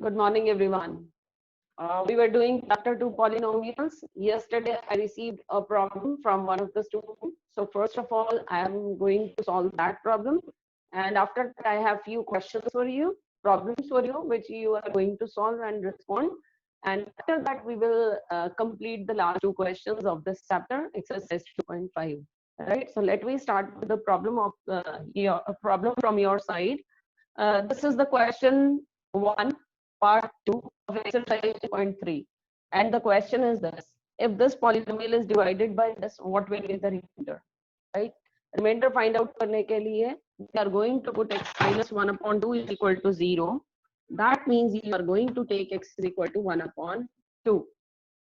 Good morning, everyone. We were doing chapter 2 polynomials. Yesterday, I received a problem from one of the students. So first of all, I am going to solve that problem. And after that, I have few questions for you, problems for you, which you are going to solve and respond. And after that, we will complete the last two questions of this chapter, exercise 2.5. Right. So let me start with the problem of your problem from your side. This is the question 1, part 2 of exercise 2.3. And the question is this: if this polynomial is divided by this, what will be the remainder? Right? Remainder find out करने के लिए we are going to put x minus 1 upon 2 is equal to 0. That means you are going to take x is equal to 1 upon 2.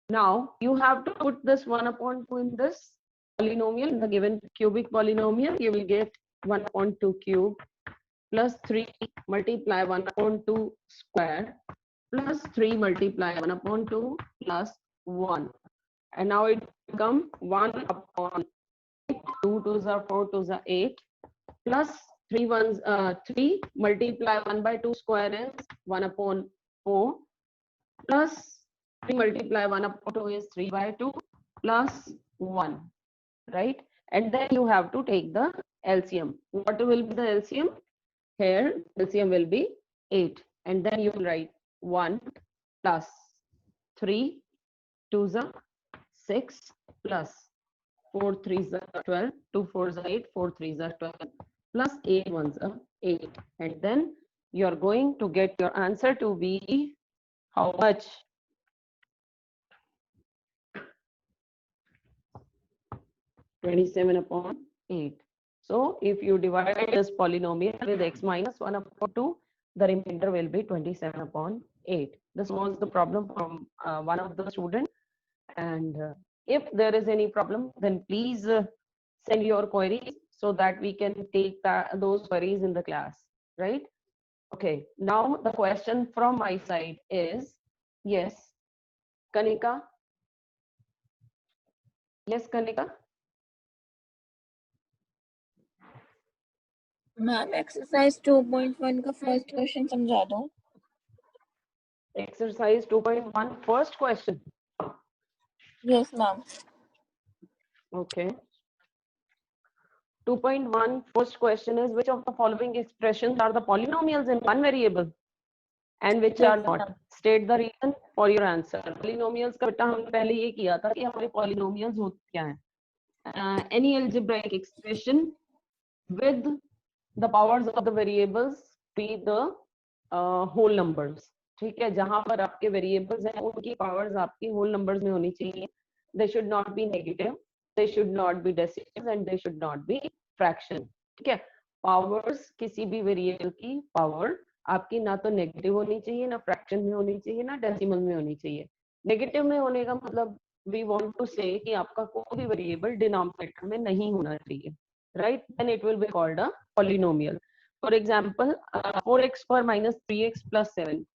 Now you have to put this 1 upon 2 in this polynomial, in the given cubic polynomial. You will get 1 upon 2 cube plus 3 multiply 1 upon 2 square plus 3 multiply 1 upon 2 plus 1. And now it become 1 upon 8, 2 2s are 4, 2s are 8, plus 3 multiply 1 by 2 square is 1 upon 4, plus 3 multiply 1 upon 2 is 3 by 2 plus 1, right? And then you have to take the LCM. What will be the LCM? Here LCM will be 8, and then you will write 1 plus 3 2s are 6 plus 4 3s are 12, 2 4s are 8, 4 3s are 12 plus 8 1s are 8, and then you are going to get your answer to be how much? 27 upon 8. So if you divide this polynomial with x minus 1 upon 2, the remainder will be 27 upon 8. This was the problem from one of the students. And if there is any problem, then please send your queries so that we can take those queries in the class, right? Okay, now the question from my side is, yes, Kanika? Yes, Kanika? Ma'am exercise 2.1 का first question समझा दो. Exercise 2.1, first question. Yes ma'am. Okay. 2.1, first question is, which of the following expressions are the polynomials in one variable and which are Yes, not? ma'am. State the reason for your answer. Polynomials का बेटा हमने पहले ये किया था कि हमारे polynomials होते क्या हैं? Any algebraic expression with the powers of the variables be the whole numbers. ठीक है, जहां पर आपके variables हैं उनकी powers आपकी whole numbers में होनी चाहिए. They should not be negative, they should not be decimals, and they should not be fraction. ठीक है, powers किसी भी variable की power आपकी ना तो नेगेटिव होनी चाहिए, ना फ्रैक्शन में होनी चाहिए, ना डेसिमल में होनी चाहिए. नेगेटिव में होने का मतलब वी वांट टू से कि आपका कोई भी वेरिएबल डिनोमिनेटर में नहीं होना चाहिए, right? Then it will be called a polynomial. For example, 4x square minus 3x plus 7.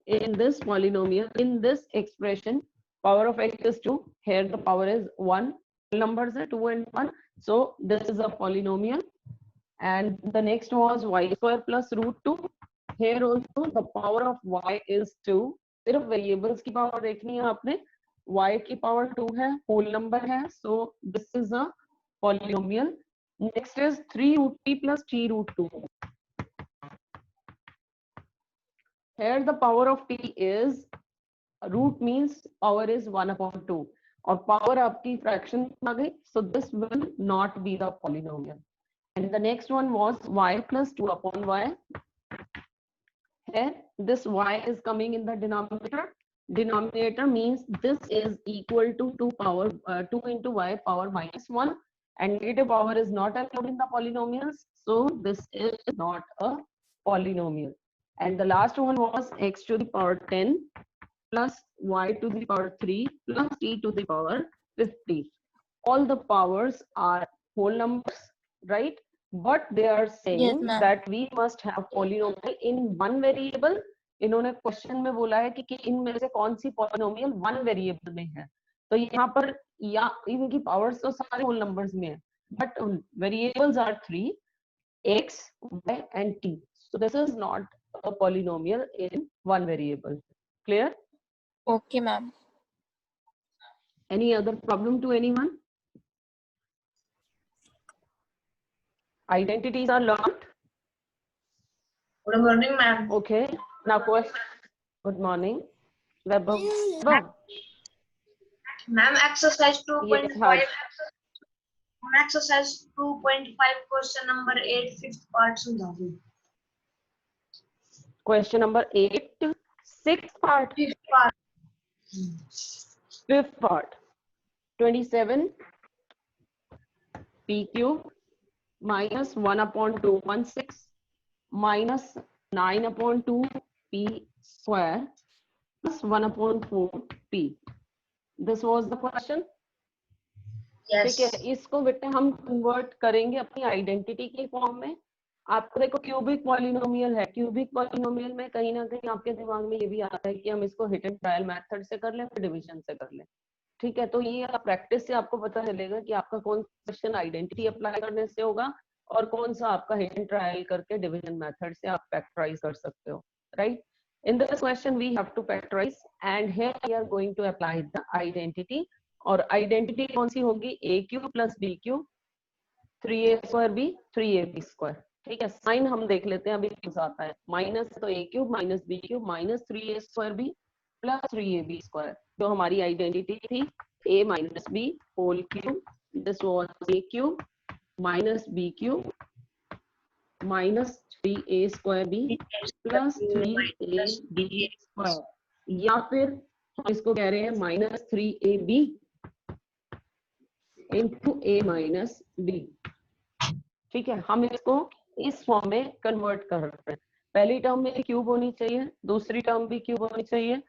In this polynomial, in this expression, power of x is 2. Here the power is 1. Numbers are 2 and 1. So this is a polynomial. And the next was y square plus root 2. Here also the power of y is 2. सिर्फ variables की power देखनी है आपने. Y की power 2 है, whole number है. So this is a polynomial. Next is 3 root t plus t root 2. Here the power of t is, root means power is 1 upon 2. और power आपकी fraction आ गई. So this will not be the polynomial. And the next one was y plus 2 upon y. Here this y is coming in the denominator. Denominator means this is equal to 2 into y power minus 1, and negative power is not allowed in the polynomials, so this is not a polynomial. And the last one was x to the power 10 plus y to the power 3 plus t to the power 50. All the powers are whole numbers, right? But they are saying Yes, ma'am. that we must have polynomial in one variable. इन्होंने question में बोला है कि इनमें से कौन सी polynomial one variable में है. तो यहाँ पर या इनकी पावर्स तो सारे होल नंबर्स में है, but variables are 3, x, y and t. So this is not a polynomial in one variable. Clear? Okay, ma'am. Any other problem to anyone? Identities are learned. Good morning, ma'am. Okay. Now question. Good morning. Vaibhav. Vaibhav. Ma'am, exercise 2.5. Yes, Harsh. Exercise 2.5, question number 8, fifth part समझा दो. Question number 8, sixth part, Fifth part. fifth part. 27 p cube minus 1 upon 216 minus 9 upon 2 p square plus 1 upon 4 p. This was the question. Yes. ठीक है, इसको बेटा हम convert करेंगे अपनी identity के फॉर्म में. आपको देखो क्यूबिक पॉलिनोमियल है. क्यूबिक पॉलिनोमियल में कहीं ना कहीं आपके दिमाग में ये भी आता है कि हम इसको हिट एंड ट्रायल मेथड से कर लें, फिर डिवीजन से कर लें. ठीक है, तो ये प्रैक्टिस से आपको पता चलेगा कि आपका कौन सा क्वेश्चन आइडेंटिटी अप्लाई करने से होगा और कौन सा आपका हिट एंड ट्रायल करके डिवीजन मेथड से आप फैक्टराइज कर सकते हो. Right? In this question we have to factorize and here we are going to apply the identity. और आइडेंटिटी कौन सी होगी? A cube plus b cube 3a square b 3ab square. ठीक है, साइन हम देख लेते हैं अभी कौन सा आता है. माइनस तो a cube minus b cube minus 3a square b plus 3ab square. जो हमारी आइडेंटिटी थी a minus b whole cube. This was a cube minus b cube minus 3a square b plus 3ab square, या फिर हम इसको कह रहे हैं minus 3ab into a minus b. ठीक है, हम इसको इस फॉर्म में कन्वर्ट कर रहे हैं. पहली टर्म में क्यूब होनी चाहिए, दूसरी टर्म भी क्यूब होनी चाहिए.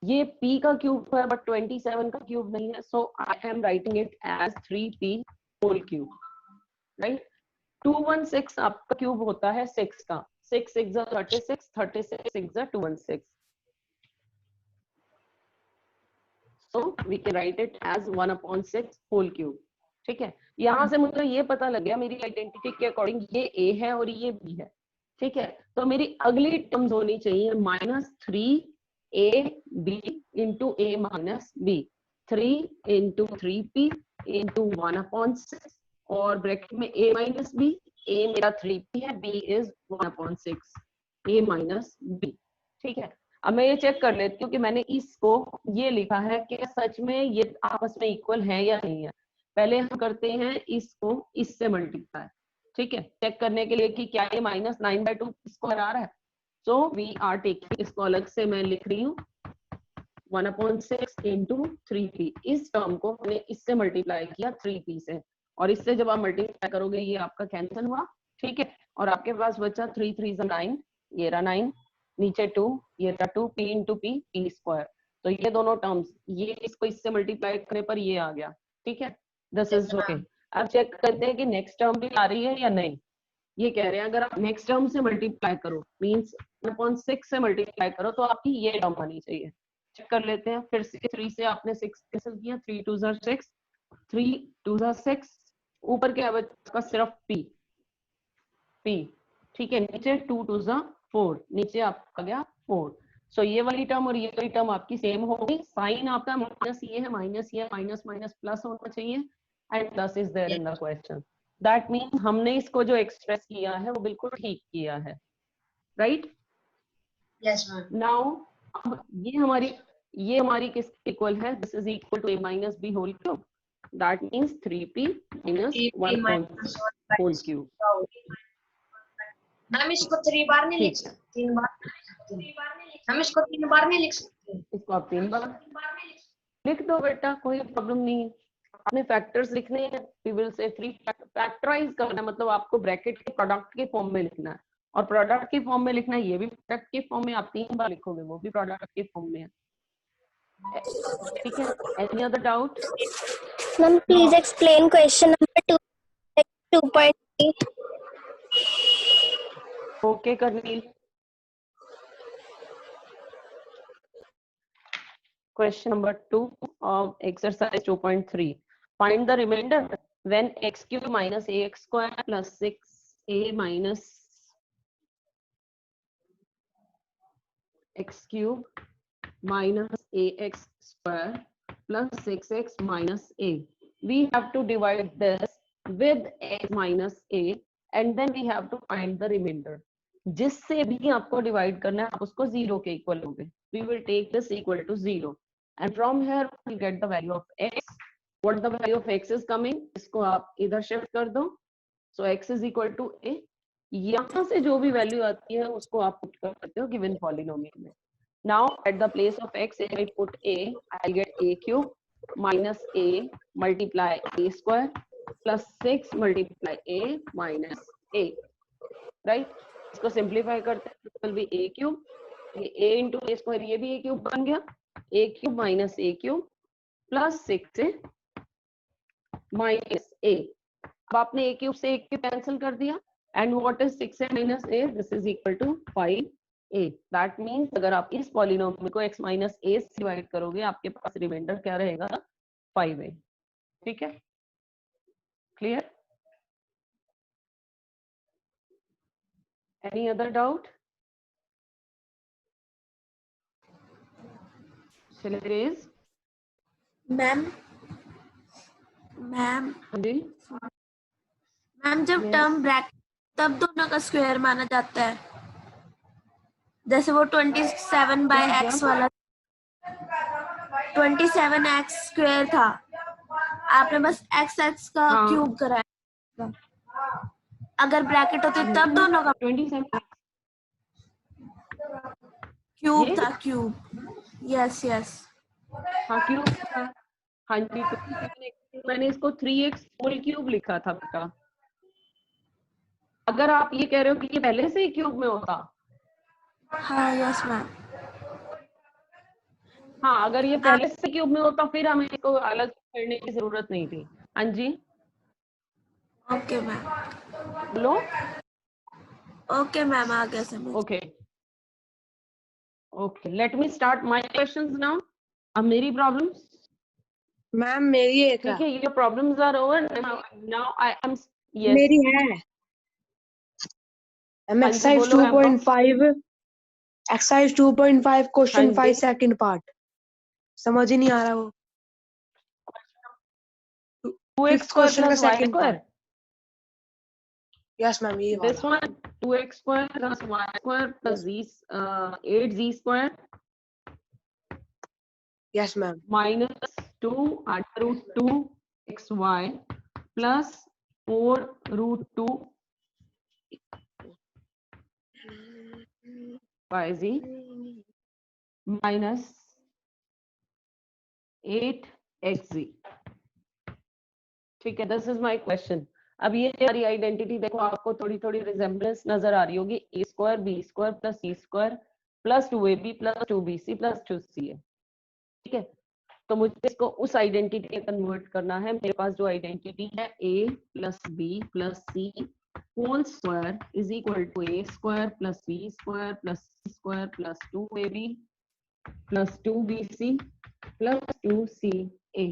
ये p का क्यूब है बट 27 का क्यूब नहीं है, so I am writing it as 3p whole cube. Right? 216 आपका क्यूब होता है 6 का. 6 6 36, 36 6 216. So we can write it as 1 upon 6 whole cube. ठीक है, यहाँ से मुझे ये पता लग गया मेरी आइडेंटिटी के अकॉर्डिंग ये a है और ये b है. ठीक है, तो मेरी अगली टर्म्स होनी चाहिए minus 3ab into a minus b. 3 into 3p into 1 upon 6 और ब्रैकेट में a माइनस b. a मेरा 3p है, b is 1 upon 6 a minus b. ठीक है, अब मैं ये चेक कर लेती हूँ कि मैंने इसको ये लिखा है कि सच में ये आपस में इक्वल है या नहीं है. पहले हम करते हैं इसको इससे मल्टीप्लाई. ठीक है, चेक करने के लिए कि क्या ये माइनस 9/2 स्क्वायर आ रहा है. सो वी आर टेकिंग, इसको अलग से मैं लिख रही हूँ 1 अपॉन 6 इंटू 3p. इस टर्म को हमने इससे मल्टीप्लाई किया 3p से, और इससे जब आप मल्टीप्लाई करोगे ये आपका कैंसिल हुआ. ठीक है, और आपके पास बचा 3 3 9, ये रहा 9, नीचे 2, ये रहा 2 p into p p square. तो ये दोनों टर्म्स, ये इसको इससे मल्टीप्लाई करने पर ये आ गया. ठीक है, दिस इज ओके. अब चेक करते हैं कि नेक्स्ट टर्म भी आ रही है या नहीं. ये कह रहे हैं अगर आप नेक्स्ट टर्म से मल्टीप्लाई करो मींस 1/6 से मल्टीप्लाई करो तो आपकी ये टर्म आनी चाहिए. चेक कर लेते हैं. फिर से 3 से आपने 6 कैंसिल किया, 3 2 6, 3 2 6, ऊपर के बचा सिर्फ p. ठीक है, नीचे 2 2 4, नीचे आपका गया 4. सो ये वाली टर्म और ये वाली टर्म आपकी सेम होगी. साइन आपका माइनस ये है, माइनस ये, माइनस माइनस प्लस होना चाहिए and plus is there in the question. That means हमने इसको जो एक्सप्रेस किया है वो बिल्कुल ठीक किया है. राइट? Yes ma'am. नाउ ये हमारी किस इक्वल है? This is equal to a minus b whole cube. That means 3p minus 1 whole cube. Ma'am इसको 3 बार नहीं लिख सकते, 3 बार. हम इसको 3 बार नहीं लिख सकते. इसको आप 3 बार लिख दो बेटा, कोई प्रॉब्लम नहीं है. आपने फैक्टर्स लिखने हैं, वी विल से 3 फैक्टराइज करना है, मतलब आपको ब्रैकेट के प्रोडक्ट के फॉर्म में लिखना है, और प्रोडक्ट के फॉर्म में लिखना है, ये भी प्रोडक्ट के फॉर्म में आप 3 बार लिखोगे, वो भी प्रोडक्ट के फॉर्म में है. ठीक है, any other doubt? Ma'am, please explain question number 2.3. Okay Karnil. Question number 2 of exercise 2.3. Find the remainder when x cube minus ax square plus 6a minus x cube minus ax square plus 6x minus a. We have to divide this with x minus a and then we have to find the remainder. जिससे भी आपको divide करना है आप उसको 0 के equal लोगे. We will take this equal to 0 and from here we get the value of x. What the value of x is coming? इसको आप इधर शिफ्ट कर दो. So x is equal to a. यहाँ से जो भी वैल्यू आती है उसको आप पुट कर सकते हो गिवन पॉलिनोमियल में. Now at the place of x, if I put a, I get a cube minus a multiply a square plus 6 multiply a minus a. Right? इसको सिंप्लीफाई करते हैं तो will be a cube. ये a into a square ये भी a cube बन गया. a cube minus a cube plus 6 minus a. अब आपने a cube से a cube कैंसिल कर दिया. And what is 6a minus a? This is equal to 5a. That means अगर आप इस पॉलिनोमियल को x minus a से डिवाइड करोगे आपके पास रिमाइंडर क्या रहेगा? 5a. ठीक है? Clear? Any other doubt? Shall I raise? Ma'am हाँ जी. जब Yes. टर्म ब्रैकेट तब दोनों का स्क्वायर माना जाता है. जैसे वो 27 बाय x वाला 27x स्क्वायर था. आपने बस x का हाँ. क्यूब कराया. अगर ब्रैकेट होती तब दोनों का 27 क्यूब ये? था. क्यूब. Yes yes. हाँ क्यूब था. हाँ जी. 27x मैंने इसको 3x होल क्यूब लिखा था बेटा. अगर आप ये कह रहे हो कि ये पहले से ही क्यूब में होता. हाँ यस मैम. हाँ अगर ये पहले से क्यूब में होता फिर हमें इसको अलग करने की जरूरत नहीं थी. हाँ जी. Okay ma'am. बोलो. ओके मैम आ गया समझ. Okay okay let me start my questions now. अब मेरी प्रॉब्लम्स. मैम मेरी एक ठीक है. Your problems are over now. I am yes. मेरी है एक्सरसाइज बोलो, 2.5 एक्सरसाइज 2.5 क्वेश्चन 5 सेकंड पार्ट. समझ ही नहीं आ रहा वो. 2x square क्वेश्चन का plus y second square. Part. Yes ma'am ये This वाला. one 2x square plus y square plus 8z square yes ma'am. minus 2 under root 2 xy plus 4 root 2 yz minus 8xz. ठीक है. This is my question. अब ये हमारी identity देखो आपको थोड़ी थोड़ी रिजेम्बलेंस नजर आ रही होगी. a square b square plus c square plus 2ab plus 2bc plus 2ca. ठीक है. तो मुझे इसको उस आइडेंटिटी में कन्वर्ट करना है. मेरे पास जो आइडेंटिटी है a plus b plus c whole square is equal to a square plus b square plus c square plus 2ab plus 2bc plus 2ca.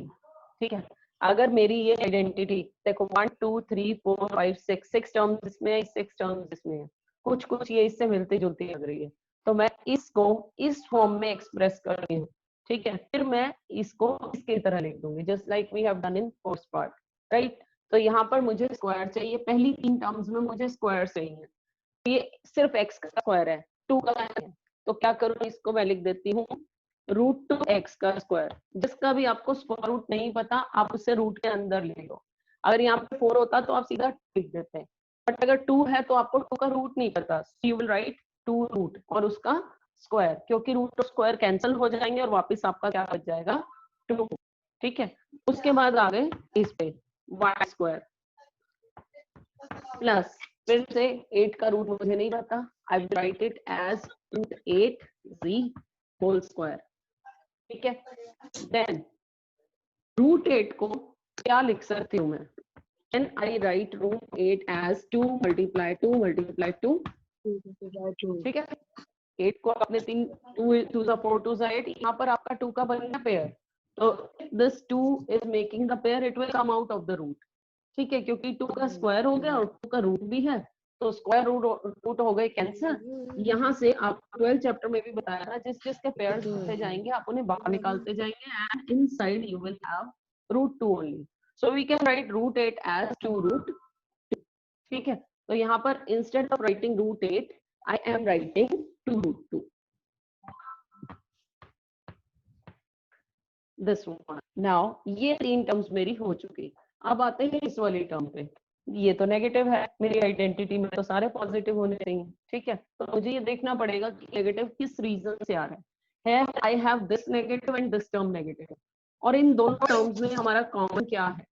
ठीक है. अगर मेरी ये आइडेंटिटी देखो 1 2 3 4 5 6 टर्म्स इसमें है, 6 टर्म्स इसमें है. कुछ ये इससे मिलती जुलती लग रही है. तो मैं इसको इस फॉर्म में एक्सप्रेस कर रही हूँ. ठीक है. फिर मैं इसको इसकी तरह लिख दूंगी just like we have done in first part. Right. तो यहाँ पर मुझे स्क्वायर चाहिए. पहली 3 टर्म्स में मुझे स्क्वायर चाहिए. ये सिर्फ x का स्क्वायर है 2 का है. तो क्या करूँ इसको मैं लिख देती हूँ √2x का स्क्वायर. जिसका भी आपको स्क्वायर रूट नहीं पता आप उससे रूट के अंदर ले लो. अगर यहाँ पे 4 होता तो आप सीधा लिख देते हैं. बट अगर 2 है तो आपको 2 का रूट नहीं पता. यू विल राइट 2 रूट और उसका स्क्वायर. क्योंकि रूट और स्क्वायर कैंसिल हो जाएंगे और वापस आपका क्या बच जाएगा 2. ठीक है. उसके बाद आ गए इस पे y स्क्वायर प्लस फिर से 8 का रूट मुझे नहीं पता. I will write it as √8z whole square. ठीक है. देन √8 को क्या लिख सकती हूँ मैं. Then I write √8 as 2 multiply 2 multiply 2. ठीक है. 8 को आपने 3 2 4 2 8. यहाँ पर आपका 2 का बन गया पेयर. तो this 2 is making the pair. It will come out of the root. ठीक है. क्योंकि 2 का स्क्वायर हो गया और 2 का रूट भी है तो स्क्वायर रूट हो गए कैंसिल। यहाँ से आप 12 चैप्टर में भी बताया था, जिस जिसके पेयर्स होते जाएंगे आप उन्हें बाहर निकालते जाएंगे, and inside you will have √2 only. So we can write √8 as 2√2। ठीक है, तो यहाँ पर instead of writing √8 I am writing 2√2। This one. Now ये 3 टर्म्स मेरी हो चुकी। अब आते हैं इस वाली टर्म पे। ये तो नेगेटिव है, मेरी आइडेंटिटी में तो सारे पॉजिटिव होने चाहिए। ठीक है, तो मुझे ये देखना पड़ेगा कि नेगेटिव किस रीजन से आ रहा है। I have this negative and this term negative, और इन दोनों टर्म्स में हमारा कॉमन क्या है?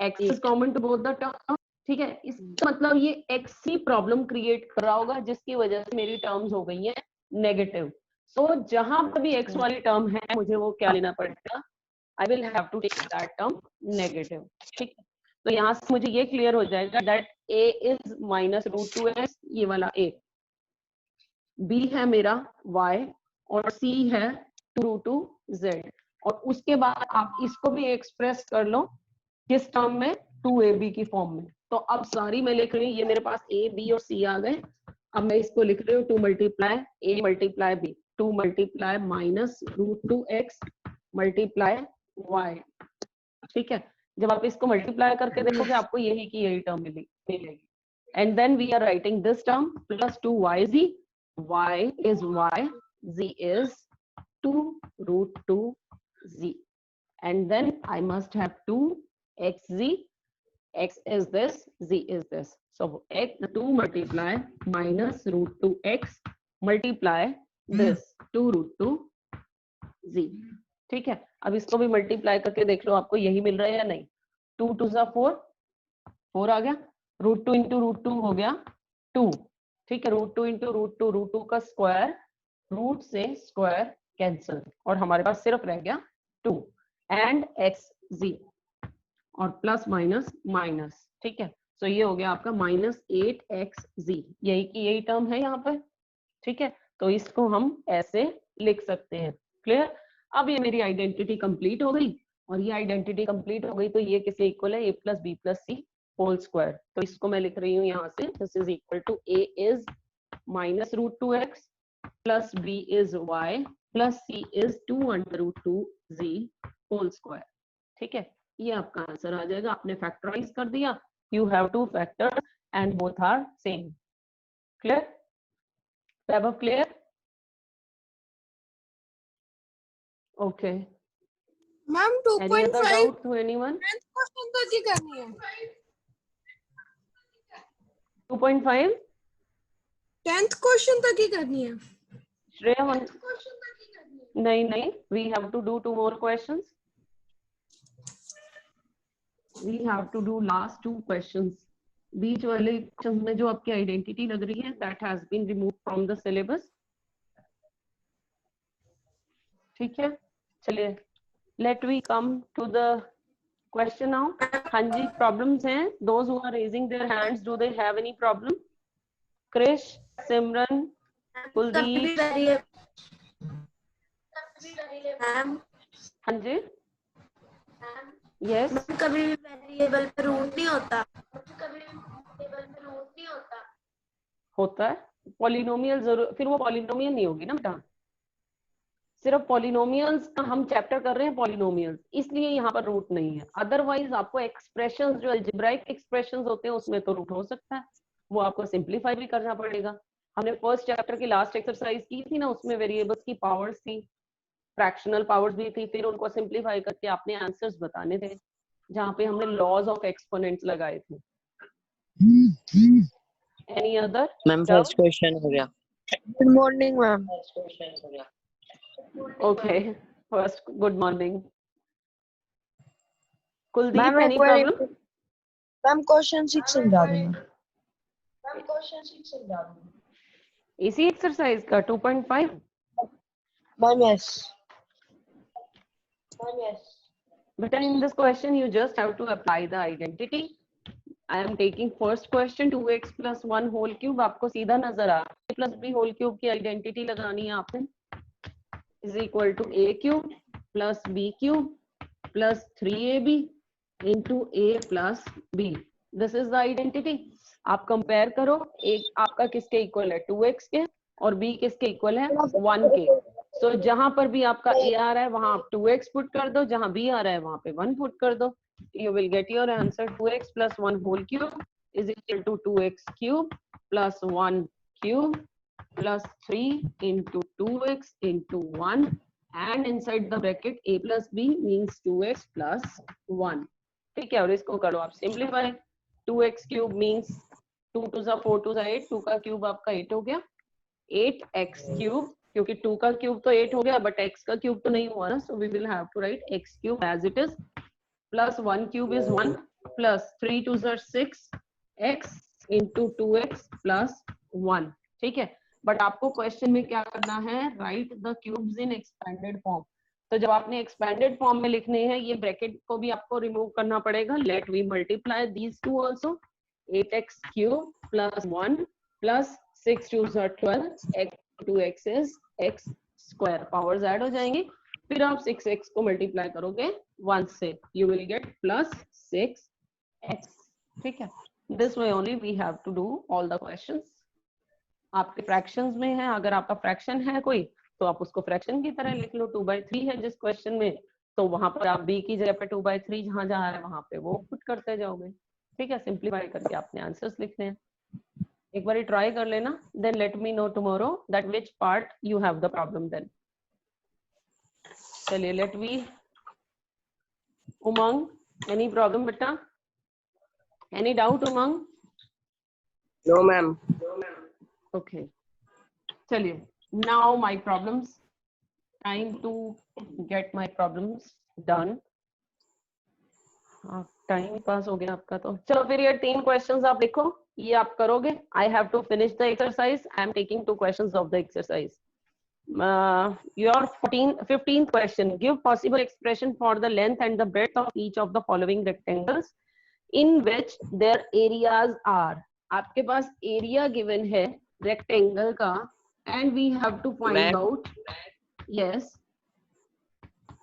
x is common to both the term. ठीक है, इसका मतलब ये x ही प्रॉब्लम क्रिएट कर रहा होगा, जिसकी वजह से मेरी टर्म्स हो गई हैं नेगेटिव। सो जहां पर भी x वाली टर्म है, मुझे वो क्या लेना पड़ेगा? I will have to take that term negative. ठीक है, तो यहाँ से मुझे ये क्लियर हो जाएगा दैट a इज -√2x, ये वाला a, b है मेरा y, और c है 2√2z। और उसके बाद आप इसको भी एक्सप्रेस कर लो किस टर्म में? 2ab की फॉर्म में। तो अब सारी मैं लिख रही हूँ, ये मेरे पास a b और c आ गए। अब मैं इसको लिख रही हूँ 2 multiply a multiply b, 2 multiply -√2x multiply y। ठीक है, जब आप इसको मल्टीप्लाई करके देखोगे आपको यही की यही टर्म मिलेगी। And then we are writing this term plus 2yz, y is y, z is 2√2z, and then I must have 2xz, x is this, z is this. So 2 multiply -√2x multiply this 2√2z। ठीक है, अब इसको भी multiply करके देख लो आपको यही मिल रहा है या नहीं। 2 2 4, 4 आ गया, √2 इंटू √2 हो गया 2। ठीक है, √2 इंटू √2 का स्क्वायर, रूट से स्क्वायर कैंसिल, और हमारे पास सिर्फ रह गया 2 एंड xz, और प्लस माइनस माइनस। ठीक है, तो ये हो गया आपका -8xz, यही की यही टर्म है यहाँ पर। ठीक है, तो इसको हम ऐसे लिख सकते हैं। क्लियर? अब ये मेरी आइडेंटिटी कंप्लीट हो गई, और ये आइडेंटिटी कंप्लीट हो गई तो ये किसके इक्वल है? a + b + c whole square. तो इसको मैं लिख रही हूँ यहाँ से, this is equal to a is -√2x plus b is y plus c is 2√2z whole square. ठीक है, ये आपका आंसर आ जाएगा। आपने फैक्टराइज कर दिया, you have to factor and both are same. Clear? Above clear? Okay. Ma'am Any other 2.5 doubt to anyone? Question तो की करनी है। 2.5? 10th क्वेश्चन तो की करनी है। Shreya, नहीं, we have to do 2 more questions. We have to do last 2 questions. बीच वाले क्वेश्चन में जो आपकी आइडेंटिटी लग रही है, that has been removed from the syllabus. ठीक है, चलिए, let we come to the question now. हाँ जी, problems हैं? Those who are raising their hands, do they have any problem? Krish, Simran, Kuldeep. हाँ जी, yes. कभी भी वेरिएबल पे root नहीं होता। होता है पॉलिनोमियल, जरूर, फिर वो पॉलिनोमियल नहीं होगी ना बेटा। सिर्फ पॉलिनोमियल्स का हम चैप्टर कर रहे हैं, पॉलिनोमियल्स, इसलिए यहाँ पर रूट नहीं है। अदरवाइज आपको एक्सप्रेशंस, जो अलजेब्राइक एक्सप्रेशंस होते हैं, उसमें तो रूट हो सकता है, वो आपको सिंप्लीफाई भी करना पड़ेगा। हमने फर्स्ट चैप्टर की लास्ट एक्सरसाइज की थी ना, उसमें वेरिएबल्स की पावर्स थी, फ्रैक्शनल पावर्स भी थी, फिर उनको सिंप्लीफाई करके आपने आंसर्स बताने थे, जहाँ पे हमने लॉज ऑफ एक्सपोनेंट्स लगाए थे। Any other? Ma'am first question हो गया। Good morning ma'am. Okay, first good morning. Kuldeep, ma'am any problem? Ma'am question 6 समझा दूंगा। इसी एक्सरसाइज का 2.5? Ma'am yes. But in this question, you just have to apply the identity. I am taking first question 2x plus 1 whole cube. आपको सीधा नजर आ a plus b whole cube की identity लगानी है आपने, is equal to a cube plus b cube plus 3ab into a plus b. This is the identity. आप compare करो, एक आपका किसके इक्वल है 2x के और b किसके इक्वल है 1 के। सो जहां पर भी आपका a आ रहा है वहां आप 2x पुट कर दो, जहां b आ रहा है वहां पे 1 पुट कर दो, you will get your answer 2x plus 1 whole cube is equal to 2x cube plus 1 cube plus 3 into 2x into 1 and inside the bracket a plus b means 2x plus 1। ठीक है, और इसको करो आप simplify. 2x cube means 2 2 जा 4 2 जा 8, 2 का cube आपका 8 हो गया, 8x क्यूब, क्योंकि 2 का क्यूब तो 8 हो गया बट x का क्यूब तो नहीं हुआ ना, so we will have to write x cube as it is plus 1 cube is 1 plus 3 2 जा 6 x into 2x plus 1। ठीक है, बट आपको क्वेश्चन में क्या करना है, right the cubes in expanded form. तो जब आपने एक्सपेंडेड फॉर्म में लिखने हैं, ये ब्रैकेट को भी आपको रिमूव करना पड़ेगा। Let we multiply these two also, 8x cube plus 1 plus 6 2 12 x 2x is x square, powers add हो जाएंगी, फिर आप 6x को मल्टीप्लाई करोगे 1 से, you will gate plus 6x। ठीक है, this way only we have to do all the questions. आपके फ्रैक्शंस में है, अगर आपका फ्रैक्शन है कोई तो आप उसको फ्रैक्शन की तरह लिख लो, 2/3 है जिस क्वेश्चन में, तो वहां पर आप b की जगह पे 2/3 जहां जा रहा है वहां पे वो पुट करते जाओगे। ठीक है, सिंप्लीफाई करके आपने आंसर्स लिखने हैं, एक बार ट्राई कर लेना, then let me know tomorrow that which part you have the problem then. चलिए let we Umang, any problem बेटा, any doubt Umang? No ma'am. Okay, चलिए, now my problems, time to get my problems done। Time pass हो गया आपका, तो चलो फिर ये 3 क्वेश्चंस आप लिखो, ये आप करोगे। I have to finish the exercise, I am taking 2 questions of the exercise। Your 15th question, give possible expression for the length and the breadth of each of the following rectangles in which their areas are। आपके पास area given है rectangle का and we have to find out. Yes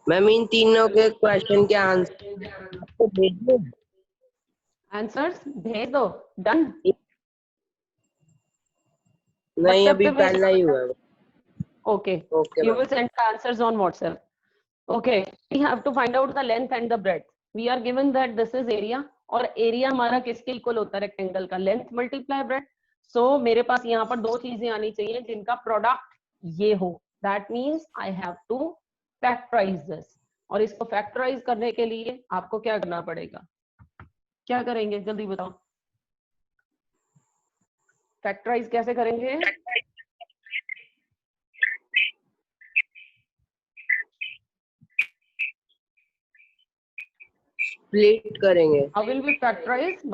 ma'am, इन तीनों के question के answer आपको भेज दो, आंसर्स भेज दो, डन। नहीं अभी पहला ही हुआ। Okay, okay you will send the answers on WhatsApp. Okay, we have to find out the length and the breadth. We are given that this is area, और एरिया हमारा किसके इक्वल होता है रेक्टेंगल का, लेंथ मल्टीप्लाई ब्रेड्थ। सो मेरे पास यहाँ पर 2 चीजें आनी चाहिए जिनका प्रोडक्ट ये हो, that means I have to factorise this, और इसको फैक्टराइज करने के लिए आपको क्या करना पड़ेगा, क्या करेंगे जल्दी बताओ, फैक्टराइज कैसे करेंगे? स्प्लिट करेंगे। How will we factorize?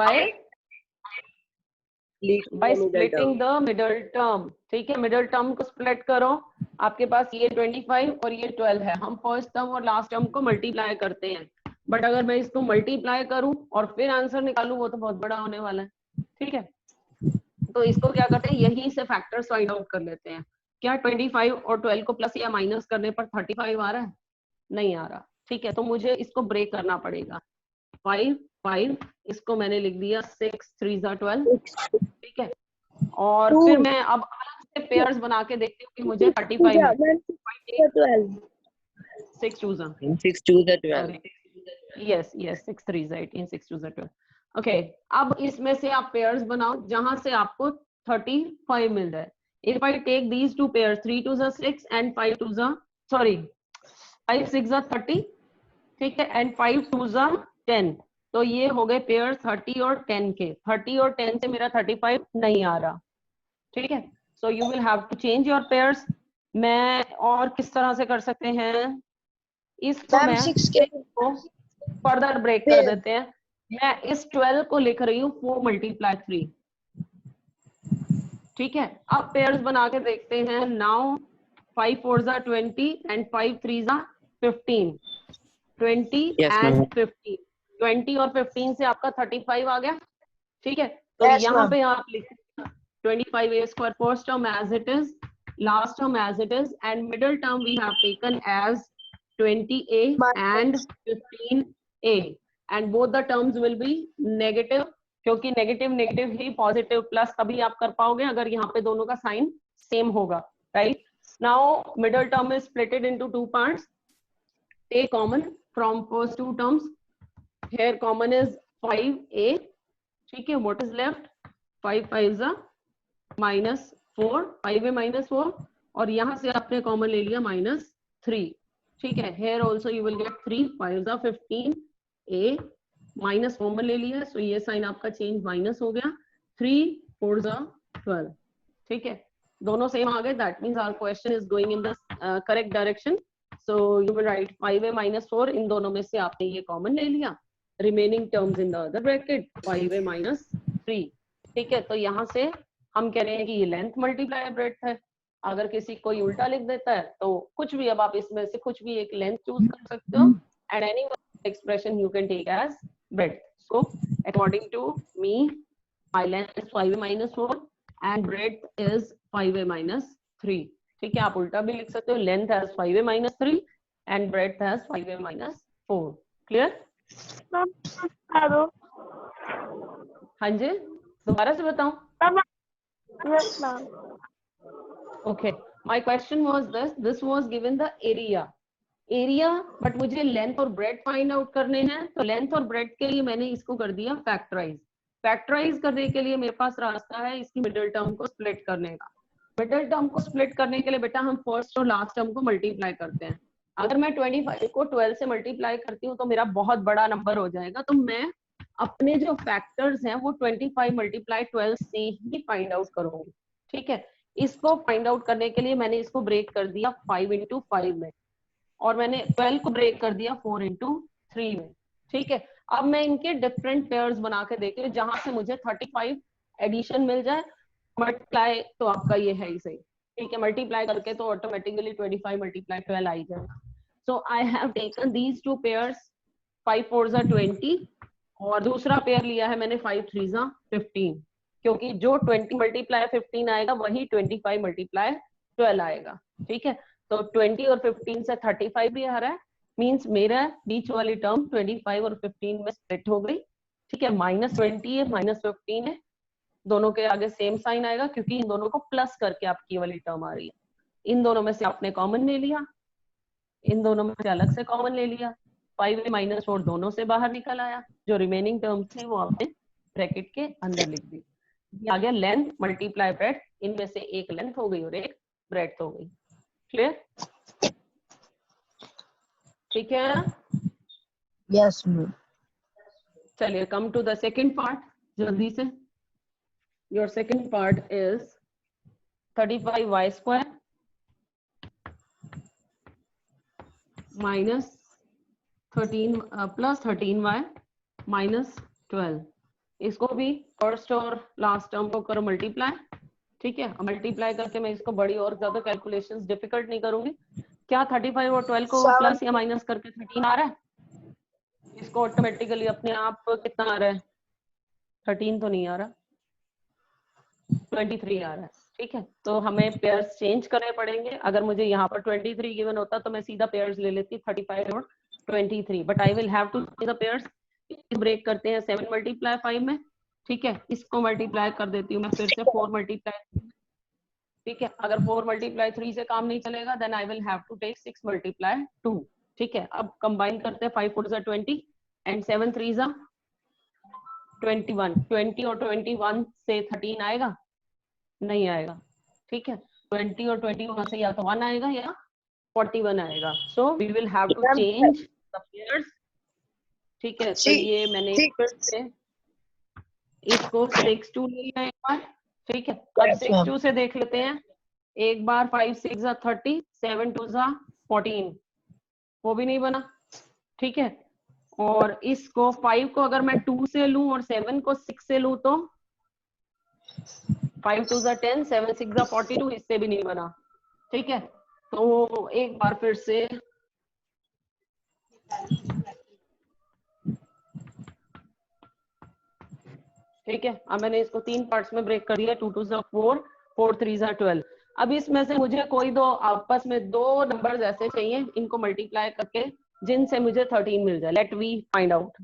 by splitting the middle term। ठीक है, मिडल टर्म को स्प्लिट करो, आपके पास ये 25 और ये 12 है, हम फर्स्ट टर्म और लास्ट टर्म को मल्टीप्लाई करते हैं, बट अगर मैं इसको मल्टीप्लाई करूं और फिर आंसर निकालूं वो तो बहुत बड़ा होने वाला है। ठीक है, तो इसको क्या करते हैं, यहीं से फैक्टर्स फाइंड आउट कर लेते हैं। क्या 25 और 12 को प्लस या माइनस करने पर 35 आ रहा है? नहीं आ रहा। ठीक है, तो मुझे इसको ब्रेक करना पड़ेगा। 5 5, इसको मैंने लिख दिया 6 3 जा 12। ठीक है, और फिर मैं अब अलग से पेयर्स बना के देखती हूँ कि मुझे 35 6 2 जा 12। यस यस 6 3 जा 18 6 2 जा 12। ओके, अब इसमें से आप पेयर्स बनाओ जहां से आपको 35 मिल जाए। If I take these 2 pairs 3 2 जा 6 एंड 5 2 जा 5 6 जा 30। ठीक है, एंड 5 2 जा 10, तो ये हो गए पेयर 30 और 10 के। 30 और 10 से मेरा 35 नहीं आ रहा। ठीक है, so you will have to change your pairs. मैं और किस तरह से कर सकते हैं इसको, मैं 6 को फर्दर ब्रेक कर देते हैं। मैं इस 12 को लिख रही हूँ 4 × 3। ठीक है, अब पेयर्स बना के देखते हैं। नाउ 5 4 जा 20 एंड 5 3 जा 15। 20 एंड 15, 20 और 15 से आपका 35 आ गया। ठीक है, तो यहाँ पे आप लिखें 25a² first term as it is, last term as it is, and middle term we have taken as 20a and 15a, and both the terms will be negative क्योंकि नेगेटिव नेगेटिव ही पॉजिटिव प्लस तभी आप कर पाओगे अगर यहाँ पे दोनों का साइन सेम होगा, right? Now middle term is splitted into two parts. Take common from first two terms. Here common is 5a. ठीक है, व्हाट इज लेफ्ट? 5 5 -4, 5a -4, और यहाँ से आपने कॉमन ले लिया -3. ठीक है, here also you will get 3 5 15, a minus common ले लिया, सो ये साइन आपका चेंज माइनस हो गया. 3 4 12. ठीक है, दोनों सेम आ गए. That means our question is going in the correct direction. So you will write 5a -4. इन दोनों में से आपने ये कॉमन ले लिया. Remaining terms in the other bracket 5a -3. ठीक है, तो यहाँ से हम कह रहे हैं कि ये लेंथ मल्टीप्लाई ब्रेड्थ है. अगर किसी कोई उल्टा लिख देता है तो कुछ भी, अब आप इसमें से कुछ भी एक लेंथ चूज कर सकते हो, and any expression you can take as breadth. So according to me, my length is 5a -4 and breadth is 5a -3. ठीक है, आप उल्टा भी लिख सकते हो, length has 5a -3 and breadth has 5a -4. Clear? हाँ जी, दोबारा से बताऊं? Yes, ma'am. Okay, my question was this. This was given the area. But मुझे लेंथ और ब्रेड फाइंड आउट करने हैं, तो लेंथ और ब्रेड के लिए मैंने इसको कर दिया फैक्टराइज. फैक्टराइज करने के लिए मेरे पास रास्ता है इसकी मिडिल टर्म को स्प्लिट करने का. मिडिल टर्म को स्प्लिट करने के लिए बेटा हम फर्स्ट और लास्ट टर्म को मल्टीप्लाई करते हैं. अगर मैं 25 को 12 से मल्टीप्लाई करती हूँ तो मेरा बहुत बड़ा नंबर हो जाएगा, तो मैं अपने जो फैक्टर्स हैं वो 25 × 12 से ही फाइंड आउट करूंगी. ठीक है, इसको फाइंड आउट करने के लिए मैंने इसको ब्रेक कर दिया 5 × 5 में, और मैंने 12 को ब्रेक कर दिया 4 × 3 में. ठीक है, अब मैं इनके डिफरेंट पेयर्स बना के देखती हूँ जहां से मुझे 35 एडिशन मिल जाए. मल्टीप्लाई तो आपका ये है ही सही. ठीक है, मल्टीप्लाई करके तो ऑटोमेटिकली 25 × 12 आ ही जाएगा. So I have taken these two pairs, 5 4 20, और दूसरा पेयर लिया है मैंने 5 3 15, क्योंकि जो 20 × 15 आएगा वही 25 × 12 आएगा. ठीक है, तो 20 और 15 से 35 भी आ रहा है, मींस मेरा बीच वाली टर्म 25 और 15 में स्प्लिट हो गई. ठीक है, -20 है -15 है, दोनों के आगे सेम साइन आएगा क्योंकि इन दोनों को प्लस करके आपकी वाली टर्म आ रही है. इन दोनों में से आपने कॉमन ले लिया, इन दोनों में से अलग से कॉमन ले लिया. 5a -4 दोनों से बाहर निकल आया, जो रिमेनिंग टर्म्स थे वो आपने ब्रैकेट के अंदर लिख दी. ये आ गया लेंथ मल्टीप्लाई ब्रेड्थ. इनमें से एक लेंथ हो गई और एक ब्रेड्थ हो गई. क्लियर? ठीक है, यस मैम. चलिए come to the second part जल्दी से. Your second part is 35y² -13 + 13y -12. इसको भी फर्स्ट और लास्ट टर्म को करो मल्टीप्लाई. ठीक है, मल्टीप्लाई करके मैं इसको बड़ी और ज्यादा कैलकुलेशंस डिफिकल्ट नहीं करूंगी. क्या 35 और 12 को प्लस या माइनस करके 13 आ रहा है? इसको ऑटोमेटिकली अपने आप कितना आ रहा है? 13 तो नहीं आ रहा, 23 आ रहा है. ठीक है, तो हमें पेयर्स चेंज करने पड़ेंगे. अगर मुझे यहाँ पर 23 गिवन होता तो मैं सीधा पेयर्स ले लेती 35 और 23, but I will have to see the pairs. Break करते हैं 7 × 5 में. ठीक है, इसको मल्टीप्लाई कर देती हूँ मैं फिर से 4 × 3. ठीक है, अगर 4 × 3 से काम नहीं चलेगा then I will have to take 6 × 2. ठीक है, अब कंबाइन करते हैं 5 4 20 एंड 7 3 21. 20 और 21 से 13 आएगा? नहीं आएगा. ठीक है, 20 और 21 से या तो 1 आएगा या 41 आएगा. So we will have to change the pairs. ठीक है, तो ये मैंने फिर से इसको 6 2 ले लिया एक बार. ठीक है, अब 6 2 से देख लेते हैं एक बार. 5 6 30, 7 2 14, वो भी नहीं बना. ठीक है, और इसको 5 को अगर मैं 2 से लूं और 7 को 6 से लूं तो 5 2 10, 7 6 42, इससे भी नहीं बना. ठीक है, तो एक बार फिर से ठीक है, अब मैंने इसको 3 पार्ट्स में ब्रेक कर दिया. 2 2 4, 4 3 12. अब इसमें से मुझे कोई दो आपस में दो नंबर्स ऐसे चाहिए, इनको मल्टीप्लाई करके जिनसे मुझे 13 मिल जाए. Let we find out.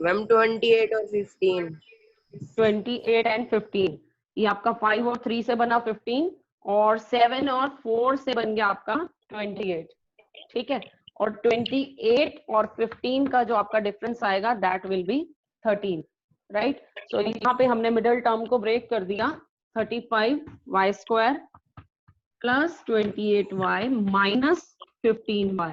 Ma'am 28 और 15। 28 एंड 15, ये आपका 5 और 3 से बना 15, और 7 और 4 से बन गया आपका 28, ठीक है। और 28 और 15 का जो आपका डिफरेंस आएगा दैट विल बी 13, राइट। सो यहाँ पे हमने मिडिल टर्म को ब्रेक कर दिया, 35y² plus 28y minus 15y,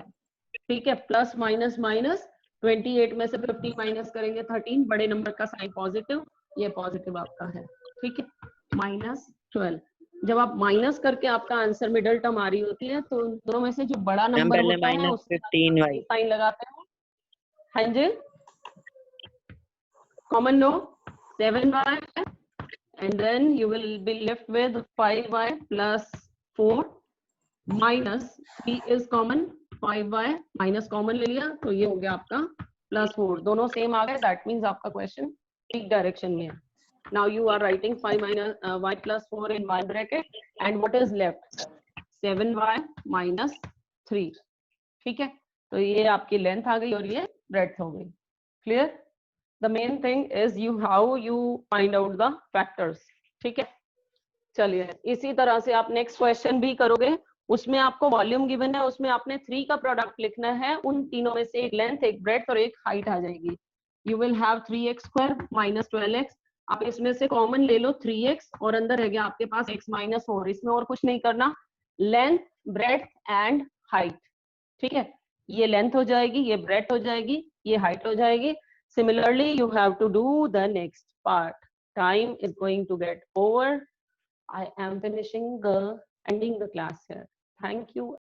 ठीक है। प्लस माइनस माइनस, 28 में से 15 माइनस करेंगे 13, बड़े नंबर का साइन पॉजिटिव, ये पॉजिटिव आपका है, ठीक है। -12, जब आप माइनस करके आपका आंसर मिडिल टर्म आ रही होती है तो उन दोनों में से जो बड़ा नंबर पहले होता है उसके -15y। साइन लगाते हैं। हाँ जी, कॉमन लो 7y and then you will be left with 5y plus 4 minus 3 is common, 5y minus common ले लिया तो ये हो गया आपका +4, दोनों सेम आ गए, दैट मीन्स आपका क्वेश्चन ठीक डायरेक्शन में है। Now you are writing 5 minus y plus 4 in y bracket, and what is left? 7y minus 3, ठीक है। तो ये आपकी लेंथ आ गई और ये ब्रेड्थ हो गई। Clear? The main thing is how you find out the factors, ठीक है। चलिए इसी तरह से आप नेक्स्ट क्वेश्चन भी करोगे, उसमें आपको वॉल्यूम गिवन है, उसमें आपने 3 का प्रोडक्ट लिखना है, उन तीनों में से एक लेंथ, एक ब्रेड्थ और एक हाइट आ जाएगी। You will have 3x² minus 12x, आप इसमें से कॉमन ले लो 3x और अंदर रह गया आपके पास x माइनस 4, इसमें और कुछ नहीं करना, लेंथ ब्रेड्थ एंड हाइट, ठीक है। ये लेंथ हो जाएगी, ये ब्रेड्थ हो जाएगी, ये हाइट हो जाएगी। Similarly, you have to do the next part. Time is going to get over. I am ending the class here. Thank you.